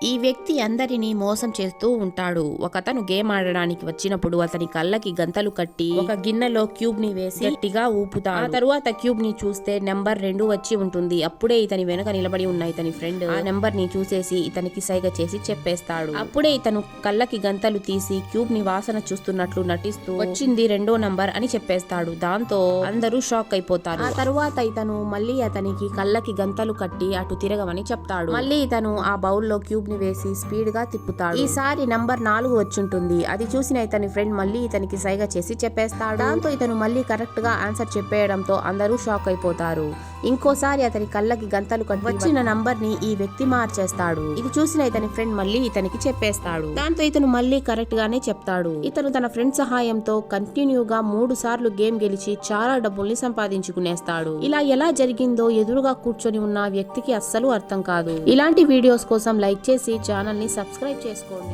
ఈ వ్యక్తి అందరినీ మోసం చేస్తూ ఉంటాడు. ఒకతను గేమ్ ఆడడానికి వచ్చినప్పుడు అతని కళ్ళకి గంతలు కట్టి ఒక గిన్నెలో క్యూబ్ ని వేసి గట్టిగా ఊపుతాడు. ఆ తరువాత క్యూబ్ ని చూస్తే నెంబర్ 2 వచ్చి ఉంటుంది. అప్పుడే ఇతని వెనుక నిలబడి ఉన్న ఇతని ఫ్రెండ్ ఆ నెంబర్ ని చూసేసి ఇతనికి సైగ చేసి చెప్పేస్తాడు. అప్పుడే ఇతను కళ్ళకి గంతలు తీసి క్యూబ్ ని వాసన చూస్తున్నట్లు నటిస్తూ వచ్చింది 2వ నంబర్ అని చెప్పేస్తాడు. దాంతో అందరూ షాక్ అయిపోతారు. ఆ తరువాత ఇతను మళ్ళీ అతనికి కళ్ళకి గంతలు కట్టి అటు తిరగమని చెప్తాడు. మళ్ళీ ఇతను ఆ బౌల్లో క్యూబ్ ని వేసి స్పీడ్ గా తిప్పుతాడు. ఈసారి నంబర్ 4 వచ్చుంటుంది. అది చూసిన ఇతని ఫ్రెండ్ మళ్ళీ ఇతనికి సైగ చేసి చెప్పేస్తాడు. దాంతో ఇతను మళ్ళీ కరెక్ట్ గా ఆన్సర్ చెప్పేయడంతో అందరూ షాక్ అయిపోతారు. ఇంకోసారి అతని కళ్ళకి గంతలు కట్టి వచ్చిన నంబర్ ని ఈ వ్యక్తి మార్చేస్తాడు. ఇది చూసిన ఇతని ఫ్రెండ్ మళ్ళీ ఇతనికి చెప్పేస్తాడు. దాంతో ఇతను మళ్ళీ కరెక్ట్ గానే చెప్తాడు. ఇతను తన ఫ్రెండ్ సహాయంతో కంటిన్యూగా 3 సార్లు గేమ్ గెలిచి చాలా డబ్బుల్ని సంపాదించుకునేస్తాడు. ఇలా ఎలా జరిగిందో ఎదురుగా కూర్చొని ఉన్న వ్యక్తికి అస్సలు అర్థం కాదు. ఇలాంటి వీడియోస్ కోసం లైక్ చేసి ఛానల్ ని సబ్స్క్రైబ్ చేసుకోండి.